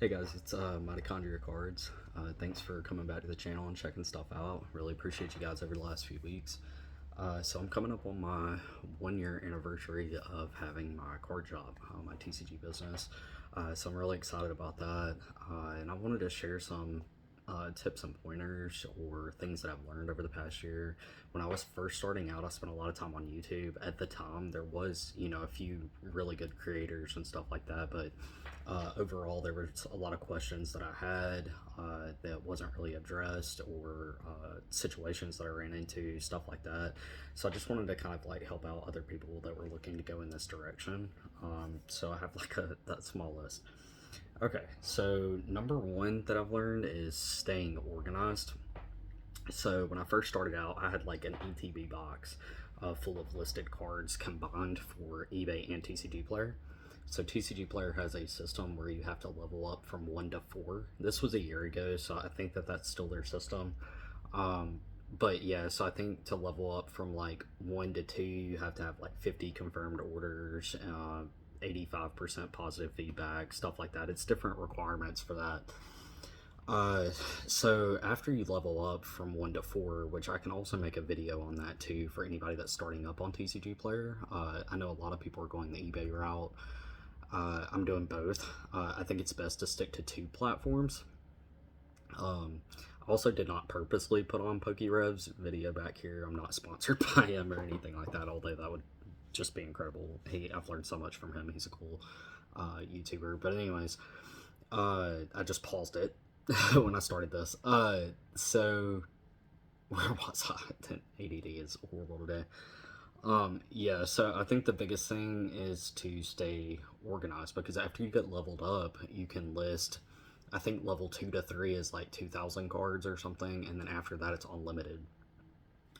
Hey guys, it's Mitychondria Cards. Thanks for coming back to the channel and checking stuff out. Really appreciate you guys over the last few weeks. So I'm coming up on my 1 year anniversary of having my card shop, my TCG business. So I'm really excited about that. And I wanted to share some tips and pointers or things that I've learned over the past year. When I was first starting out, I spent a lot of time on YouTube. At the time, there was, a few really good creators and stuff like that, but overall, there was a lot of questions that I had that wasn't really addressed, or situations that I ran into, stuff like that. So I just wanted to kind of like help out other people that were looking to go in this direction. So I have like that small list. Okay, so number one that I've learned is staying organized. So when I first started out, I had like an ETB box full of listed cards combined for eBay and TCGplayer. So TCGplayer has a system where you have to level up from 1 to 4. This was a year ago, so I think that that's still their system. Um, but yeah, so I think to level up from like 1 to 2, you have to have like 50 confirmed orders, 85% positive feedback, stuff like that. It's different requirements for that. Uh, so after you level up from 1 to 4, which I can also make a video on that too for anybody that's starting up on TCGplayer. I know a lot of people are going the eBay route. I'm doing both. I think it's best to stick to 2 platforms. I also did not purposely put on PokeRev's video back here. I'm not sponsored by him or anything like that, although that would just be incredible. I've learned so much from him. He's a cool YouTuber. But anyways, I just paused it when I started this. So where was I? ADD is horrible today. Yeah, so I think the biggest thing is to stay organized, because after you get leveled up, you can list. I think level 2 to 3 is like 2,000 cards or something, and then after that, it's unlimited.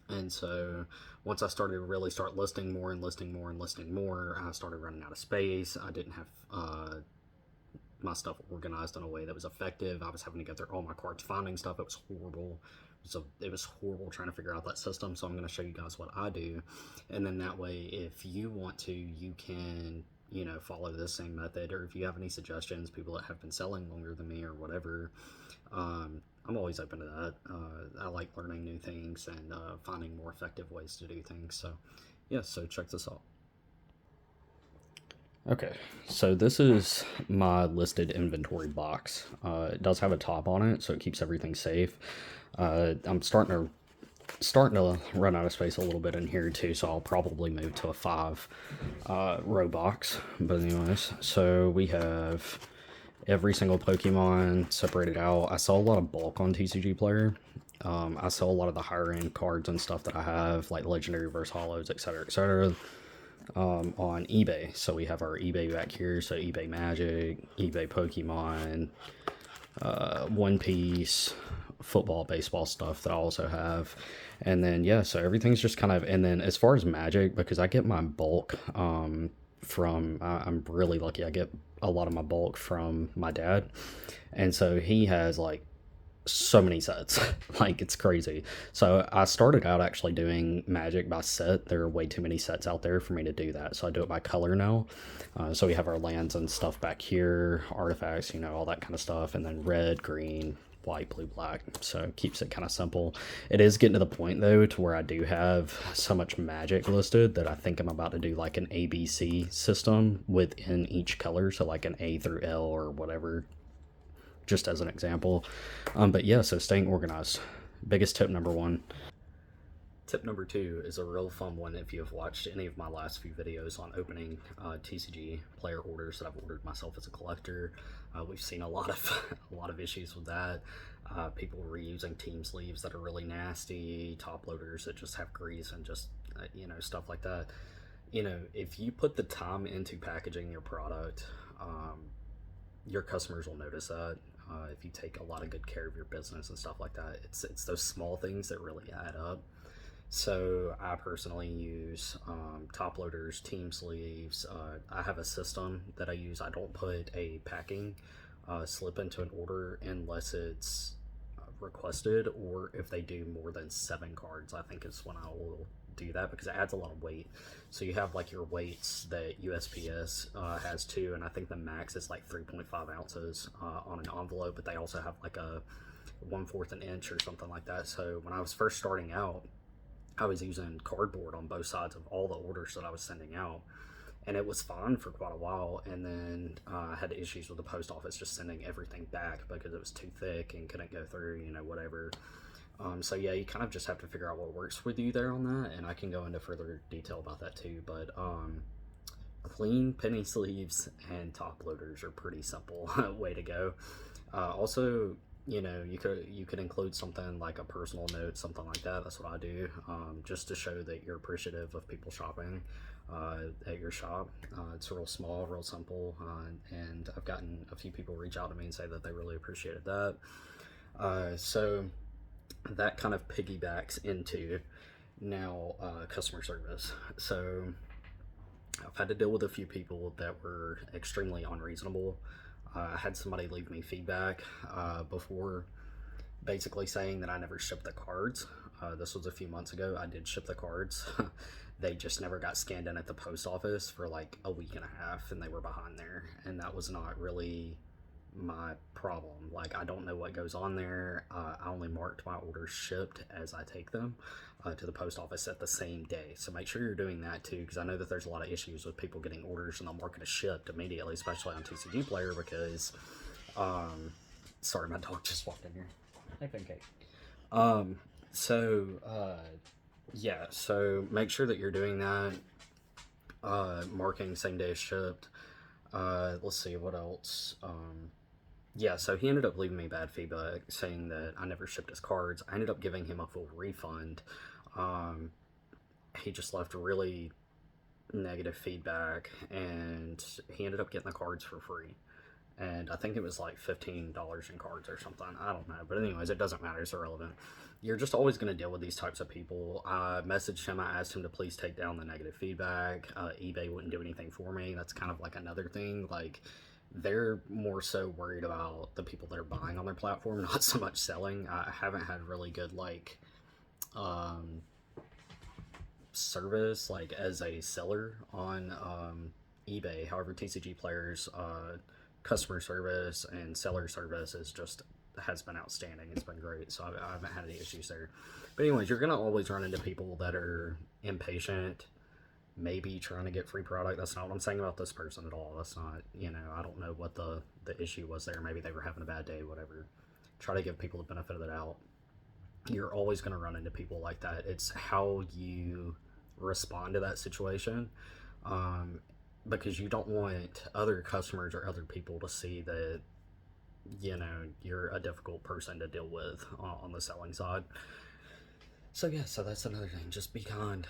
And so once I started to really start listing more and listing more and listing more, I started running out of space. I didn't have my stuff organized in a way that was effective. I was having to go through all my cards, finding stuff. It was horrible. So it was horrible trying to figure out that system. So I'm going to show you guys what I do, and then that way, if you want to, you can follow this same method. Or if you have any suggestions, people that have been selling longer than me or whatever, I'm always open to that. I like learning new things and finding more effective ways to do things. So yeah, so check this out. Okay, so this is my listed inventory box. It does have a top on it, so it keeps everything safe. I'm starting to run out of space a little bit in here too, so I'll probably move to a 5 row box. But anyways, so we have every single Pokemon separated out. I saw a lot of bulk on TCGplayer. I sell a lot of the higher end cards and stuff that I have, like legendary versus hollows, etc., etc. On eBay. So we have our eBay back here. So eBay Magic, eBay Pokemon, One Piece, football, baseball stuff that I also have. And then, yeah, so everything's just kind of, and then as far as Magic, because I get my bulk from, I'm really lucky. I get a lot of my bulk from my dad. And so he has like so many sets. Like, it's crazy. So I started out actually doing Magic by set. There are way too many sets out there for me to do that, so I do it by color now. So we have our lands and stuff back here, artifacts, all that kind of stuff, and then red, green, white, blue, black. So it keeps it kind of simple. It is getting to the point though to where I do have so much Magic listed that I think I'm about to do like an ABC system within each color, so like an A through L or whatever, just as an example. But yeah, so staying organized. Biggest tip number one. Tip number two is a real fun one if you have watched any of my last few videos on opening TCG player orders that I've ordered myself as a collector. We've seen a lot of a lot of issues with that. People reusing team sleeves that are really nasty, top loaders that just have grease and just stuff like that. If you put the time into packaging your product, your customers will notice that. If you take a lot of good care of your business and stuff like that, it's those small things that really add up. So I personally use top loaders, team sleeves. I have a system that I use. I don't put a packing slip into an order unless it's requested, or if they do more than 7 cards, I think is when I will do that because it adds a lot of weight. So you have like your weights that USPS has too, and I think the max is like 3.5 ounces on an envelope, but they also have like a 1/4 an inch or something like that. So when I was first starting out, I was using cardboard on both sides of all the orders that I was sending out, and it was fine for quite a while. And then I had issues with the post office just sending everything back because it was too thick and couldn't go through, whatever. So yeah, you kind of just have to figure out what works with you there on that, and I can go into further detail about that too. But clean penny sleeves and top loaders are pretty simple way to go. Also, you could include something like a personal note, something like that. That's what I do, just to show that you're appreciative of people shopping at your shop. It's real small, real simple, and I've gotten a few people reach out to me and say that they really appreciated that. So that kind of piggybacks into now customer service. So I've had to deal with a few people that were extremely unreasonable. I had somebody leave me feedback before, basically saying that I never shipped the cards. This was a few months ago. I did ship the cards. They just never got scanned in at the post office for like a week and a half, and they were behind there, and that was not really my problem. Like, I don't know what goes on there. I only marked my orders shipped as I take them to the post office at the same day. So make sure you're doing that too, because I know that there's a lot of issues with people getting orders and they'll mark it as shipped immediately, especially on TCGplayer, because sorry, my dog just walked in here. Hey, Pancake. Yeah, so make sure that you're doing that, marking same day as shipped. Let's see what else. Yeah, so he ended up leaving me bad feedback saying that I never shipped his cards. I ended up giving him a full refund. He just left really negative feedback, and he ended up getting the cards for free. And I think it was like $15 in cards or something. I don't know. But anyways, it doesn't matter. It's irrelevant. You're just always going to deal with these types of people. I messaged him. I asked him to please take down the negative feedback. eBay wouldn't do anything for me. That's kind of like another thing. Like, they're more so worried about the people that are buying on their platform, not so much selling. I haven't had really good, like, service, like, as a seller on eBay. However, TCGplayer's customer service and seller service has been outstanding. It's been great, so I haven't had any issues there. But anyways, you're gonna always run into people that are impatient, maybe trying to get free product. That's not what I'm saying about this person at all. That's not, I don't know what the issue was there. Maybe they were having a bad day, whatever. Try to give people the benefit of the doubt. You're always going to run into people like that. It's how you respond to that situation, because you don't want other customers or other people to see that you're a difficult person to deal with on the selling side. So yeah, so that's another thing. Just be kind.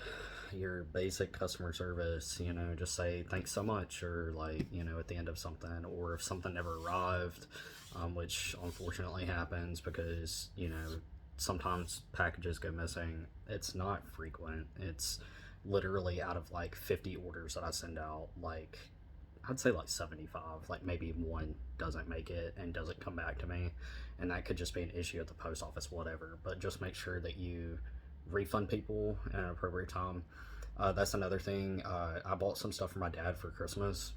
Your basic customer service, just say thanks so much, or like, at the end of something, or if something never arrived, which unfortunately happens because, sometimes packages go missing. It's not frequent. It's literally out of like 50 orders that I send out, like, I'd say like 75, like maybe one doesn't make it and doesn't come back to me, and that could just be an issue at the post office, whatever. But just make sure that you refund people at an appropriate time. That's another thing. I bought some stuff for my dad for Christmas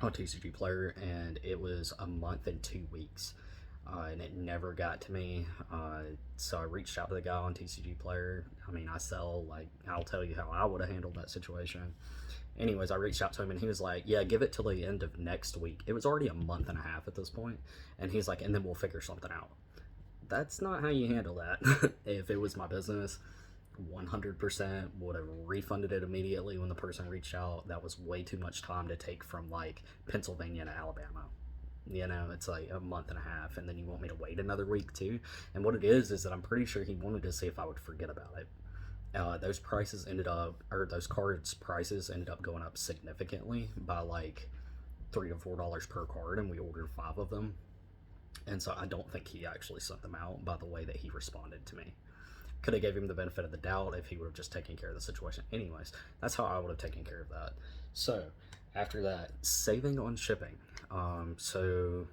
on TCGplayer, and it was a month and 2 weeks, and it never got to me. So I reached out to the guy on TCGplayer. I mean, I'll tell you how I would have handled that situation. Anyways, I reached out to him, and he was like, yeah, give it till the end of next week. It was already a month and a half at this point, and he's like, and then we'll figure something out. That's not how you handle that. If it was my business, 100% would have refunded it immediately when the person reached out. That was way too much time to take from like Pennsylvania to Alabama. It's like a month and a half, and then you want me to wait another week too. And what it is that I'm pretty sure he wanted to see if I would forget about it. Those cards prices ended up going up significantly by like $3 to $4 per card, and we ordered 5 of them. And so I don't think he actually sent them out by the way that he responded to me. Could have gave him the benefit of the doubt if he would have just taken care of the situation. Anyways, that's how I would have taken care of that. So after that, saving on shipping. So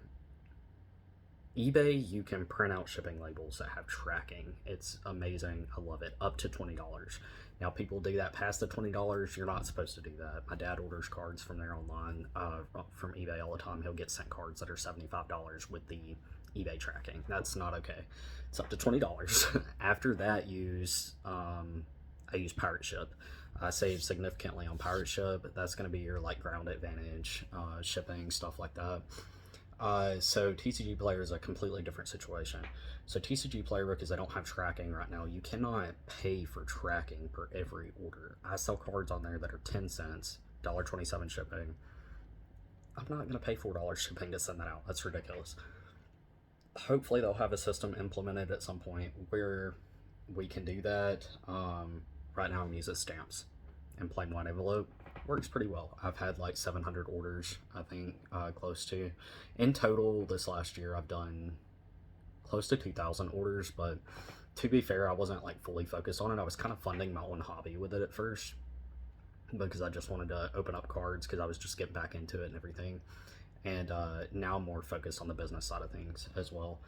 eBay, you can print out shipping labels that have tracking. It's amazing. I love it. Up to $20. Now, people do that past the $20. You're not supposed to do that. My dad orders cards from there online, from eBay all the time. He'll get sent cards that are $75 with the eBay tracking. That's not okay. It's up to $20. After that, I use Pirate Ship. I save significantly on Pirate Ship. That's going to be your like ground advantage, shipping, stuff like that. So TCGplayer is a completely different situation. So TCGplayer, because I don't have tracking right now, you cannot pay for tracking per every order. I sell cards on there that are 10 cents, $1.27 shipping. I'm not going to pay $4 shipping to send that out. That's ridiculous. Hopefully they'll have a system implemented at some point where we can do that. Right now I'm using stamps and plain white envelope. Works pretty well. I've had like 700 orders, I think, close to. In total, this last year, I've done close to 2,000 orders, but to be fair, I wasn't like fully focused on it. I was kind of funding my own hobby with it at first because I just wanted to open up cards because I was just getting back into it and everything. And now I'm more focused on the business side of things as well.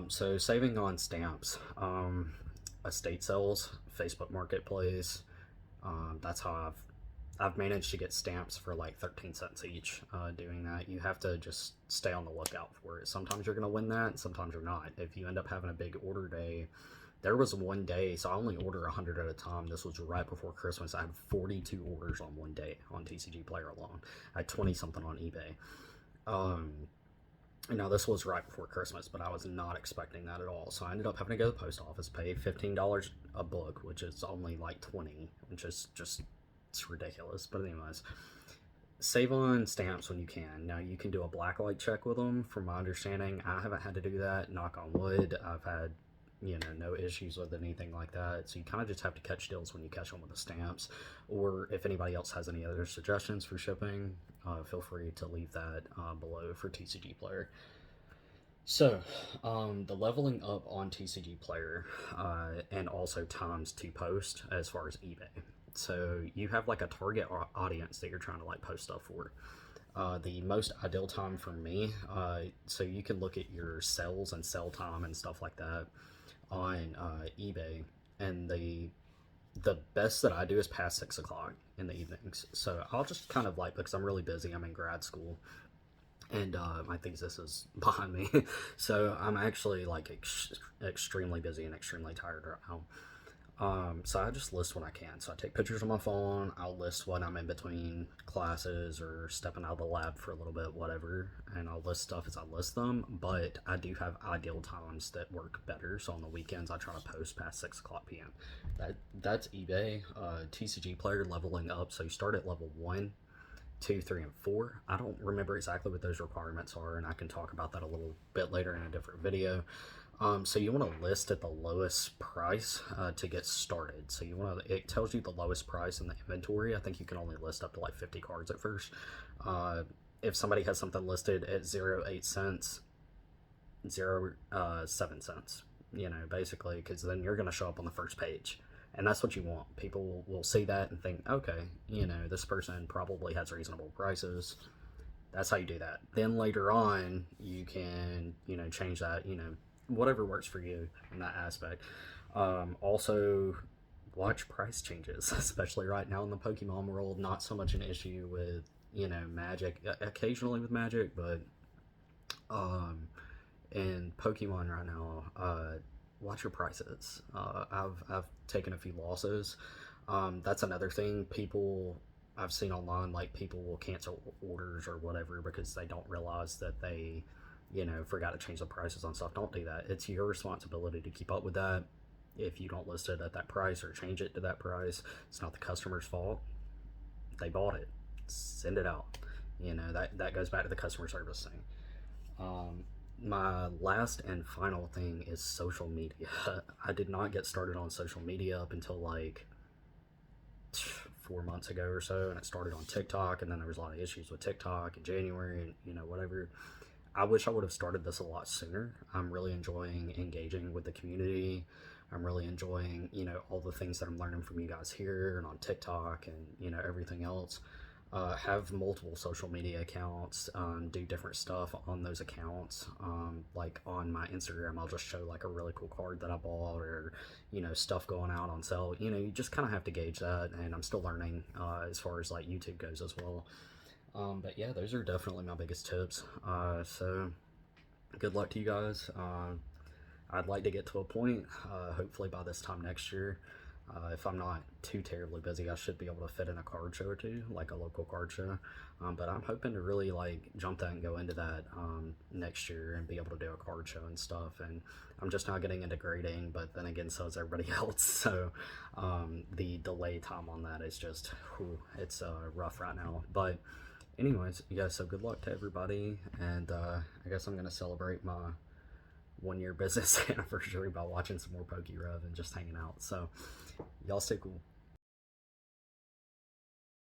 So saving on stamps, estate sales, Facebook Marketplace, that's how I've managed to get stamps for like 13 cents each. Doing that, you have to just stay on the lookout for it. Sometimes you're going to win that, and sometimes you're not. If you end up having a big order day, there was one day, so I only order 100 at a time. This was right before Christmas. I had 42 orders on one day on TCGplayer alone. I had 20 something on eBay. Now this was right before Christmas, but I was not expecting that at all. So I ended up having to go to the post office, pay $15 a book, which is only like 20, which is just, it's ridiculous. But anyways, save on stamps when you can. Now you can do a blacklight check with them. From my understanding, I haven't had to do that. Knock on wood. I've had, no issues with anything like that. So you kind of just have to catch deals when you catch them with the stamps. Or if anybody else has any other suggestions for shipping, feel free to leave that below for TCGplayer. So, the leveling up on TCGplayer, and also times to post as far as eBay. So you have like a target audience that you're trying to like post stuff for. The most ideal time for me, so you can look at your sales and sell time and stuff like that on eBay, and the best that I do is past 6 o'clock in the evenings. So I'll just kind of like, because I'm really busy, I'm in grad school, and my thesis is behind me, so I'm actually like extremely busy and extremely tired right now. So I just list when I can. So I take pictures on my phone, I'll list when I'm in between classes or stepping out of the lab for a little bit, whatever, and I'll list stuff as I list them. But I do have ideal times that work better. So on the weekends, I try to post past 6 o'clock p.m. That's eBay. TCGplayer leveling up. So you start at level 1, 2, 3, and 4. I don't remember exactly what those requirements are, and I can talk about that a little bit later in a different video. So you want to list at the lowest price to get started. So it tells you the lowest price in the inventory. I think you can only list up to like 50 cards at first. If somebody has something listed at 0.8 cents, 0.7 cents, basically, because then you're going to show up on the first page. And that's what you want. People will see that and think, okay, this person probably has reasonable prices. That's how you do that. Then later on, you can, change that, whatever works for you in that aspect. Also, watch price changes, especially right now in the Pokemon world. Not so much an issue with, Magic, occasionally with Magic, but in Pokemon right now, watch your prices. I've taken a few losses. That's another thing. I've seen online, like, people will cancel orders or whatever because they don't realize that they forgot to change the prices on stuff. Don't do that. It's your responsibility to keep up with that. If you don't list it at that price or change it to that price, it's not the customer's fault. They bought it. Send it out. That goes back to the customer service thing. My last and final thing is social media. I did not get started on social media up until like 4 months ago or so, and it started on TikTok, and then there was a lot of issues with TikTok in January and whatever. I wish I would have started this a lot sooner. I'm really enjoying engaging with the community. I'm really enjoying, all the things that I'm learning from you guys here and on TikTok and, everything else. have multiple social media accounts, do different stuff on those accounts. Like on my Instagram, I'll just show like a really cool card that I bought, or stuff going out on sale. You just kind of have to gauge that, and I'm still learning as far as like YouTube goes as well. But yeah, those are definitely my biggest tips. So good luck to you guys. I'd like to get to a point, hopefully by this time next year. If I'm not too terribly busy, I should be able to fit in a card show or two, like a local card show. But I'm hoping to really like jump that and go into that next year and be able to do a card show and stuff. And I'm just now getting into grading, but then again, so is everybody else. So the delay time on that is just, it's rough right now. But anyways, yeah, so good luck to everybody. And I guess I'm going to celebrate my 1 year business anniversary by watching some more PokeRev and just hanging out. So y'all stay cool.